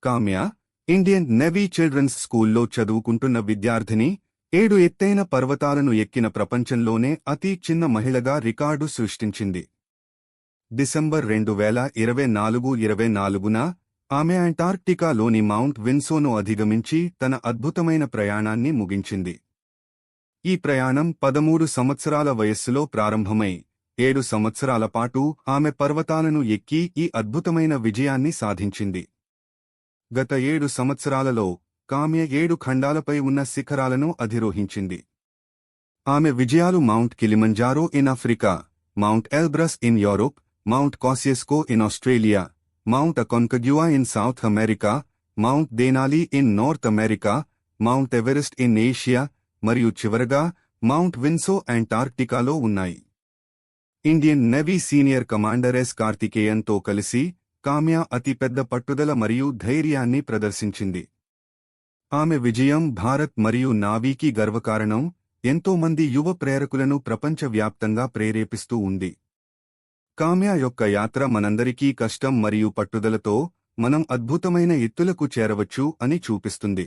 కామ్య Indian navy children's స్కూల్లో చదువుకుంటున్న విద్యార్థిని 7 ఎత్తైన పర్వతాలను ఎక్కిన ప్రపంచంలోనే అతి చిన్న మహిళగా రికార్డు సృష్టించింది. డిసెంబర్ 2024న ఆమె అంటార్క్టికాలోని మౌంట్ విన్సోను అధిగమించి తన అద్భుతమైన ప్రయాణాన్ని ముగించింది. ఈ ప్రయాణం 13 సంవత్సరాల వయస్సులో ప్రారంభమై 7 సంవత్సరాల పాటు ఆమె పర్వతాలను ఎక్కి ఈ అద్భుతమైన విజయాన్ని సాధించింది. గత 7 సంవత్సరాలలో కామ్య 7 ఖండాలపై ఉన్న శిఖరాలను అధిరోహించింది. ఆమె విజయాలు Mount Kilimanjaro in Africa, Mount Elbrus in Europe, Mount Kosciuszko in Australia, Mount Aconcagua in South America, Mount Denali in North America, Mount Everest in Asia మరియు చివరగా మౌంట్ విన్సో అంటార్క్టికాలో ఉన్నాయి. Indian Navy senior commander S కార్తికేయన్తో కలిసి కామ్య అతిపెద్ద పట్టుదల మరియు ధైర్యాన్ని ప్రదర్శించింది. ఆమె విజయం భారత్ మరియు నావీకి గర్వకారణం, ఎంతోమంది యువ ప్రేరకులను ప్రపంచవ్యాప్తంగా ప్రేరేపిస్తూ ఉంది. కామ్య యొక్క యాత్ర మనందరికీ కష్టం మరియు పట్టుదలతో మనం అద్భుతమైన ఎత్తులకు చేరవచ్చు అని చూపిస్తుంది.